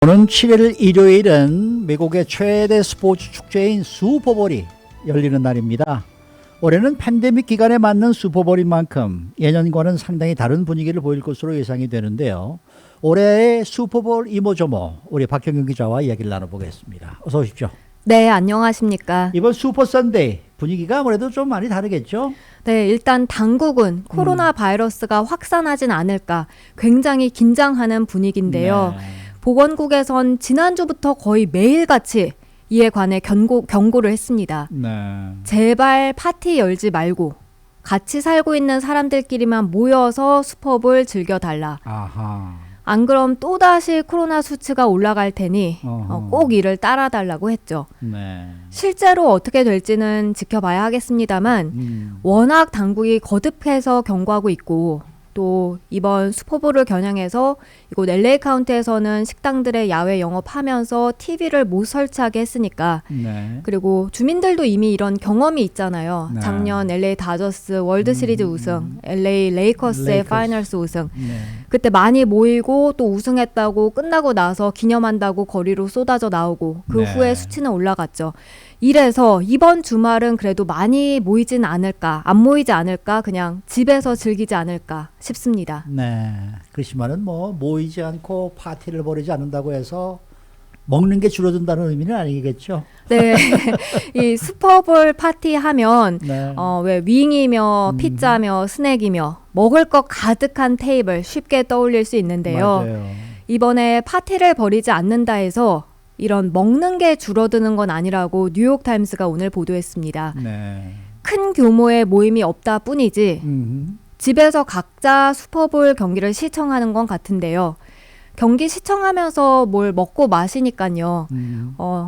오는 7일 일요일은 미국의 최대 스포츠 축제인 슈퍼볼이 열리는 날입니다. 올해는 팬데믹 기간에 맞는 슈퍼볼인 만큼 예년과는 상당히 다른 분위기를 보일 것으로 예상이 되는데요. 올해의 슈퍼볼 이모저모 우리 박경윤 기자와 이야기를 나눠보겠습니다. 어서 오십시오. 네, 안녕하십니까. 이번 슈퍼 선데이 분위기가 아무래도 좀 많이 다르겠죠? 네, 일단 당국은 코로나 바이러스가 확산하진 않을까 굉장히 긴장하는 분위기인데요. 네. 보건국에선 지난주부터 거의 매일같이 이에 관해 경고를 했습니다. 네. 제발 파티 열지 말고 같이 살고 있는 사람들끼리만 모여서 슈퍼볼 즐겨달라. 아하. 안 그럼 또다시 코로나 수치가 올라갈 테니 어허. 꼭 이를 따라달라고 했죠. 네. 실제로 어떻게 될지는 지켜봐야 하겠습니다만 워낙 당국이 거듭해서 경고하고 있고 또 이번 슈퍼볼을 겨냥해서 이곳 LA 카운티에서는 식당들의 야외 영업하면서 TV를 못 설치하게 했으니까 네. 그리고 주민들도 이미 이런 경험이 있잖아요. 네. 작년 LA 다저스 월드 시리즈 우승, LA 레이커스의 레이커스. 파이널스 우승. 네. 그때 많이 모이고 또 우승했다고 끝나고 나서 기념한다고 거리로 쏟아져 나오고 그 네. 후에 수치는 올라갔죠. 이래서 이번 주말은 그래도 많이 모이진 않을까, 안 모이지 않을까, 그냥 집에서 즐기지 않을까 싶습니다. 네. 그렇지만은 뭐 모이지 않고 파티를 벌이지 않는다고 해서 먹는 게 줄어든다는 의미는 아니겠죠? 네, 이 슈퍼볼 파티 하면 네. 왜 윙이며 피자며 스낵이며 먹을 것 가득한 테이블 쉽게 떠올릴 수 있는데요. 맞아요. 이번에 파티를 벌이지 않는다 해서 이런 먹는 게 줄어드는 건 아니라고 뉴욕타임스가 오늘 보도했습니다. 네. 큰 규모의 모임이 없다 뿐이지 집에서 각자 슈퍼볼 경기를 시청하는 건 같은데요. 경기 시청하면서 뭘 먹고 마시니까요.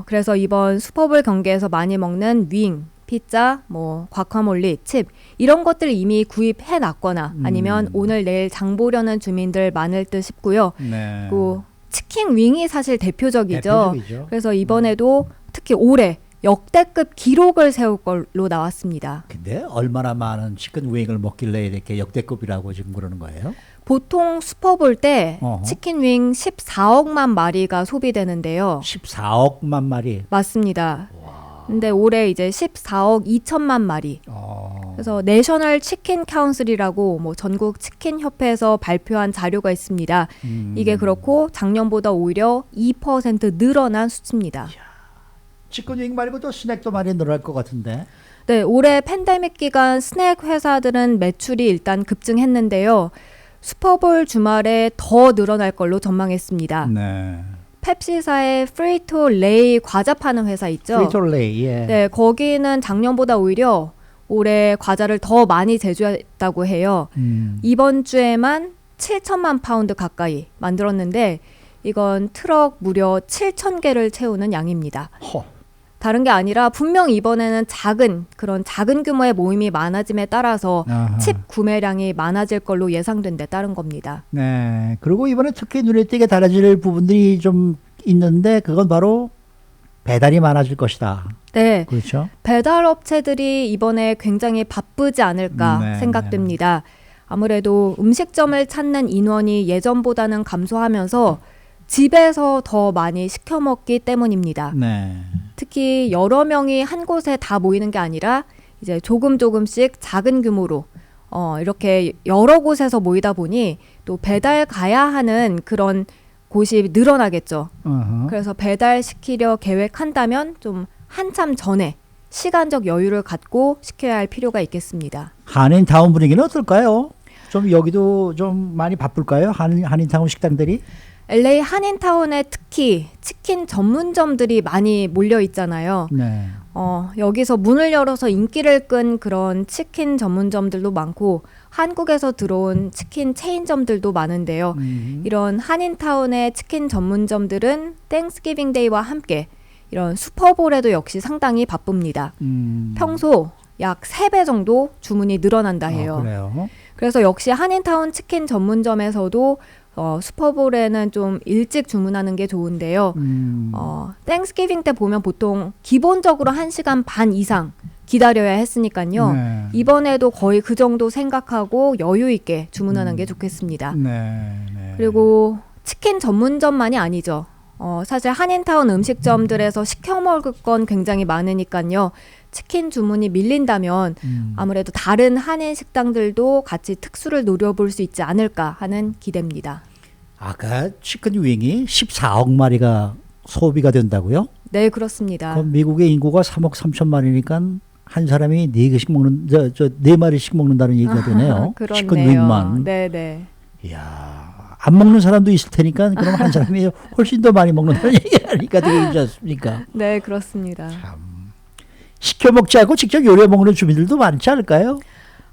그래서 이번 슈퍼볼 경기에서 많이 먹는 윙, 피자, 뭐 과카몰리, 칩 이런 것들 이미 구입해 놨거나 아니면 오늘 내일 장 보려는 주민들 많을 듯 싶고요. 네. 그 치킨 윙이 사실 대표적이죠. 대표적이죠. 그래서 이번에도 특히 올해 역대급 기록을 세울 걸로 나왔습니다. 근데 얼마나 많은 치킨 윙을 먹길래 이렇게 역대급이라고 지금 그러는 거예요? 보통 슈퍼볼 때 어허. 치킨 윙 14억만 마리가 소비되는데요. 14억만 마리. 맞습니다. 근데 올해 이제 14억 2천만 마리. 그래서 내셔널 치킨 카운슬이라고 뭐 전국 치킨 협회에서 발표한 자료가 있습니다. 이게 그렇고 작년보다 오히려 2% 늘어난 수치입니다. 치킨 윙 말고도 스낵도 많이 늘어날 것 같은데. 네, 올해 팬데믹 기간 스낵 회사들은 매출이 일단 급증했는데요. 슈퍼볼 주말에 더 늘어날 걸로 전망했습니다. 네. 펩시사의 프리토 레이 과자 파는 회사 있죠? 프리톨레이. 예. 네, 거기는 작년보다 오히려 올해 과자를 더 많이 제조했다고 해요. 이번 주에만 7천만 파운드 가까이 만들었는데 이건 트럭 무려 7천 개를 채우는 양입니다. 허. 다른 게 아니라 분명 이번에는 그런 작은 규모의 모임이 많아짐에 따라서 아하. 칩 구매량이 많아질 걸로 예상된 데 따른 겁니다. 네. 그리고 이번에 특히 눈에 띄게 달라질 부분들이 좀 있는데 그건 바로 배달이 많아질 것이다. 네, 그렇죠? 배달 업체들이 이번에 굉장히 바쁘지 않을까 네, 생각됩니다. 아무래도 음식점을 찾는 인원이 예전보다는 감소하면서 집에서 더 많이 시켜 먹기 때문입니다. 네. 특히 여러 명이 한 곳에 다 모이는 게 아니라 이제 조금씩 작은 규모로 이렇게 여러 곳에서 모이다 보니 또 배달 가야 하는 그런 곳이 늘어나겠죠. 어허. 그래서 배달시키려 계획한다면 좀 한참 전에 시간적 여유를 갖고 시켜야 할 필요가 있겠습니다. 한인타운 분위기는 어떨까요? 좀 여기도 좀 많이 바쁠까요? 한인타운 식당들이? LA 한인타운에 특히 치킨 전문점들이 많이 몰려 있잖아요. 네. 여기서 문을 열어서 인기를 끈 그런 치킨 전문점들도 많고 한국에서 들어온 치킨 체인점들도 많은데요. 이런 한인타운의 치킨 전문점들은 땡스기빙 데이와 함께 이런 슈퍼볼에도 역시 상당히 바쁩니다. 평소 약 3배 정도 주문이 늘어난다 해요. 그래요? 그래서 역시 한인타운 치킨 전문점에서도 슈퍼볼에는 좀 일찍 주문하는 게 좋은데요. 땡스기빙 때 보면 보통 기본적으로 1시간 반 이상 기다려야 했으니까요. 네. 이번에도 거의 그 정도 생각하고 여유 있게 주문하는 게 좋겠습니다. 네. 그리고 치킨 전문점만이 아니죠. 사실 한인타운 음식점들에서 시켜 먹을 건 굉장히 많으니까요. 치킨 주문이 밀린다면 아무래도 다른 한인 식당들도 같이 특수를 노려볼 수 있지 않을까 하는 기대입니다. 아까 치킨 윙이 14억 마리가 소비가 된다고요? 네, 그렇습니다. 그럼 미국의 인구가 3억 3천 마리니까 한 사람이 4개씩 먹는 네 마리씩 먹는다는 얘기가 되네요. 치킨 그렇네요. 윙만. 네, 네. 이야, 안 먹는 사람도 있을 테니까 그럼 한 사람이 훨씬 더 많이 먹는다는 얘기가 되겠지 않습니까? 네, 그렇습니다. 시켜 먹지 않고 직접 요리해 먹는 주민들도 많지 않을까요?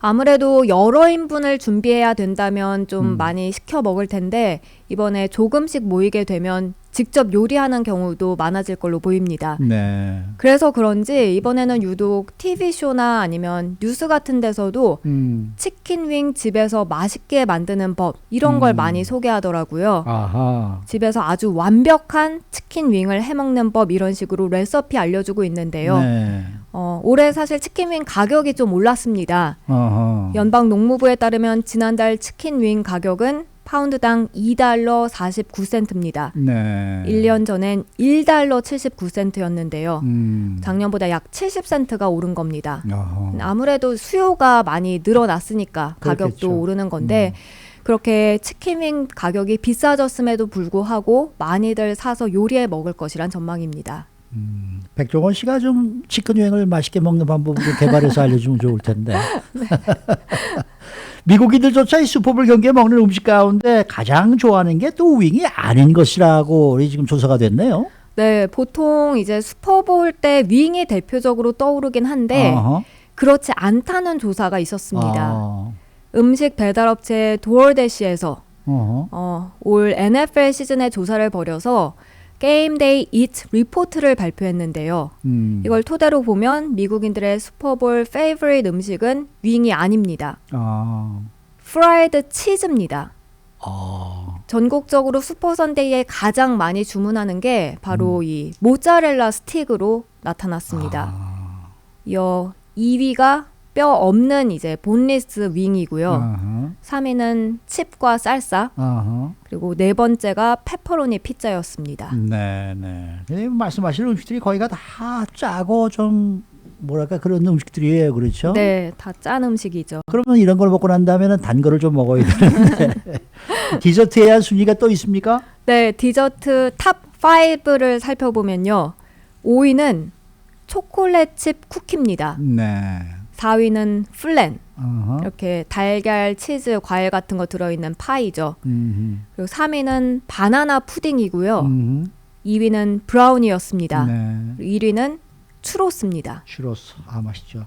아무래도 여러 인분을 준비해야 된다면 좀 많이 시켜 먹을 텐데 이번에 조금씩 모이게 되면 직접 요리하는 경우도 많아질 걸로 보입니다. 네. 그래서 그런지 이번에는 유독 TV쇼나 아니면 뉴스 같은 데서도 치킨 윙 집에서 맛있게 만드는 법 이런 걸 많이 소개하더라고요. 아하. 집에서 아주 완벽한 치킨 윙을 해먹는 법 이런 식으로 레시피 알려주고 있는데요. 네. 올해 사실 치킨 윙 가격이 좀 올랐습니다. 어허. 연방 농무부에 따르면 지난달 치킨 윙 가격은 파운드당 $2 49센트입니다. 네. 1년 전엔 $1 79센트였는데요. 작년보다 약 70센트가 오른 겁니다. 어허. 아무래도 수요가 많이 늘어났으니까 가격도 그렇겠죠. 오르는 건데 그렇게 치킨 윙 가격이 비싸졌음에도 불구하고 많이들 사서 요리해 먹을 것이란 전망입니다. 백종원 씨가 좀 치킨 윙을 맛있게 먹는 방법을 좀 개발해서 알려주면 좋을 텐데. 네. 미국인들조차 이 슈퍼볼 경기에 먹는 음식 가운데 가장 좋아하는 게 또 윙이 아닌 것이라고 우리 지금 조사가 됐네요. 네, 보통 이제 슈퍼볼 때 윙이 대표적으로 떠오르긴 한데 어허. 그렇지 않다는 조사가 있었습니다. 아. 음식 배달업체 도어대시에서 어허. 올 NFL 시즌에 조사를 벌여서 게임데이 이트 리포트를 발표했는데요. 이걸 토대로 보면 미국인들의 슈퍼볼 페이버릿 음식은 윙이 아닙니다. 아. 프라이드 치즈입니다. 아. 전국적으로 슈퍼선데이에 가장 많이 주문하는 게 바로 이 모짜렐라 스틱으로 나타났습니다. 아. 이어 2위가 뼈 없는 이제 본리스 윙이고요. 아하. 3위는 칩과 쌀사, 아하. 그리고 네 번째가 페퍼로니 피자였습니다. 네, 네. 말씀하시는 음식들이 거의가 다 짜고 좀 뭐랄까 그런 음식들이에요, 그렇죠? 네, 다 짠 음식이죠. 그러면 이런 걸 먹고 난 다음에는 단 거를 좀 먹어야 되는데 디저트에 대한 순위가 또 있습니까? 네, 디저트 탑 5를 살펴보면요. 5위는 초콜릿 칩 쿠키입니다. 네. 4위는 플랜, 어허. 이렇게 달걀, 치즈, 과일 같은 거 들어있는 파이죠. 그리고 3위는 바나나 푸딩이고요. 2위는 브라우니였습니다. 네. 1위는 추로스입니다. 추로스. 아, 맛있죠.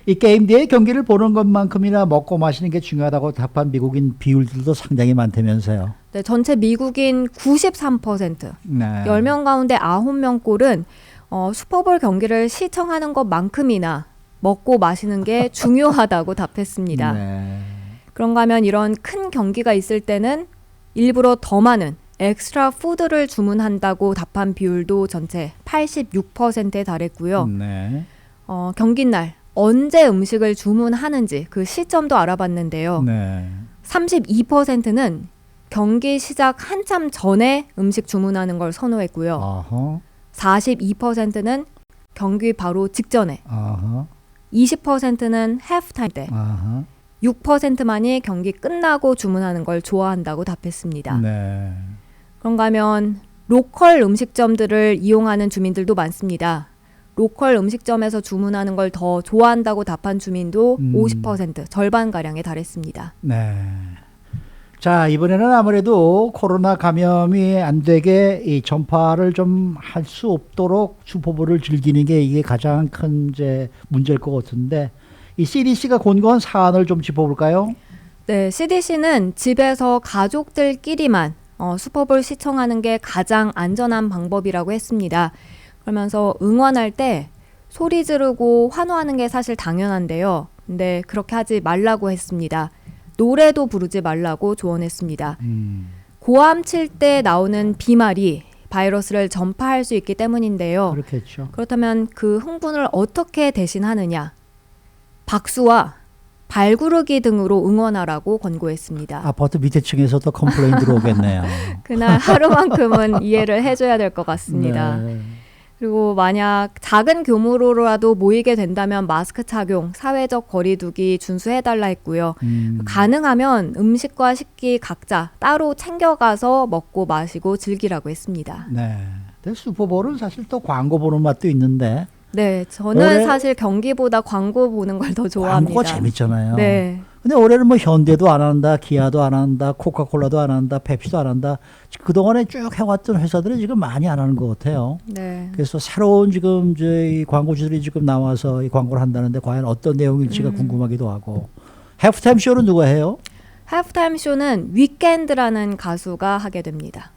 이 게임 뒤에 경기를 보는 것만큼이나 먹고 마시는 게 중요하다고 답한 미국인 비율들도 상당히 많다면서요. 네, 전체 미국인 93%, 네. 10명 가운데 9명 꼴은 슈퍼볼 경기를 시청하는 것만큼이나 먹고 마시는 게 중요하다고 답했습니다. 네. 그런가 하면 이런 큰 경기가 있을 때는 일부러 더 많은 엑스트라 푸드를 주문한다고 답한 비율도 전체 86%에 달했고요. 네. 경기 날 언제 음식을 주문하는지 그 시점도 알아봤는데요. 네. 32%는 경기 시작 한참 전에 음식 주문하는 걸 선호했고요. 어허. 42%는 경기 바로 직전에, 어허. 20%는 해프타임 때, 어허. 6%만이 경기 끝나고 주문하는 걸 좋아한다고 답했습니다. 네. 그런가 하면 로컬 음식점들을 이용하는 주민들도 많습니다. 로컬 음식점에서 주문하는 걸 더 좋아한다고 답한 주민도 50%, 절반가량에 달했습니다. 네. 자, 이번에는 아무래도 코로나 감염이 안 되게 이 전파를 좀 할 수 없도록 슈퍼볼을 즐기는 게 이게 가장 큰 이제 문제일 것 같은데 이 CDC가 권고한 사안을 좀 짚어볼까요? 네, CDC는 집에서 가족들끼리만 슈퍼볼 시청하는 게 가장 안전한 방법이라고 했습니다. 그러면서 응원할 때 소리 지르고 환호하는 게 사실 당연한데요. 근데 그렇게 하지 말라고 했습니다. 노래도 부르지 말라고 조언했습니다. 고함 칠 때 나오는 비말이 바이러스를 전파할 수 있기 때문인데요. 그렇겠죠. 그렇다면 그 흥분을 어떻게 대신하느냐? 박수와 발구르기 등으로 응원하라고 권고했습니다. 아파트 밑에 층에서도 컴플레인 들어오겠네요. 그날 하루만큼은 이해를 해줘야 될 것 같습니다. 네. 그리고 만약 작은 규모로라도 모이게 된다면 마스크 착용, 사회적 거리두기 준수해달라 했고요. 가능하면 음식과 식기 각자 따로 챙겨가서 먹고 마시고 즐기라고 했습니다. 네. 근데 슈퍼볼은 사실 또 광고 보는 맛도 있는데 네, 저는 올해 사실 경기보다 광고 보는 걸 더 좋아합니다. 광고가 재밌잖아요. 네. 근데 올해는 뭐 현대도 안 한다, 기아도 안 한다, 코카콜라도 안 한다, 펩시도 안 한다. 그동안에 쭉 해왔던 회사들이 지금 많이 안 하는 것 같아요. 네. 그래서 새로운 지금 저희 광고주들이 지금 나와서 이 광고를 한다는데 과연 어떤 내용일지가 궁금하기도 하고. 해프타임 쇼는 누가 해요? 하프타임 쇼는 위켄드라는 가수가 하게 됩니다.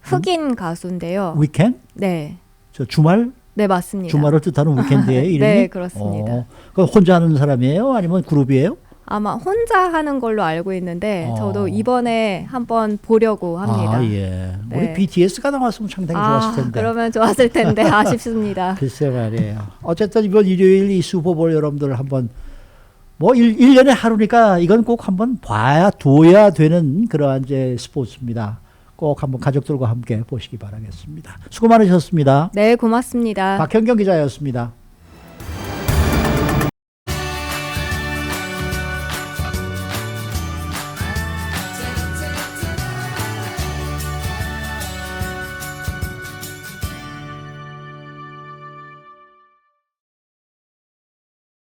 흑인 가수인데요. 위켄? 네. 저 주말? 네, 맞습니다. 주말을 뜻하는 위켄드예요, 이름이? 네, 그렇습니다. 그럼 혼자 하는 사람이에요? 아니면 그룹이에요? 아마 혼자 하는 걸로 알고 있는데 저도 이번에 한번 보려고 합니다. 아, 예. 네. 우리 BTS가 나왔으면 상당히 좋았을 텐데. 그러면 좋았을 텐데 아쉽습니다. 글쎄 말이에요. 어쨌든 이번 일요일 이 슈퍼볼 여러분들 한번 뭐 1년에 하루니까 이건 꼭 한번 둬야 되는 그러한 이제 스포츠입니다. 꼭 한번 가족들과 함께 보시기 바라겠습니다. 수고 많으셨습니다. 네, 고맙습니다. 박현경 기자였습니다.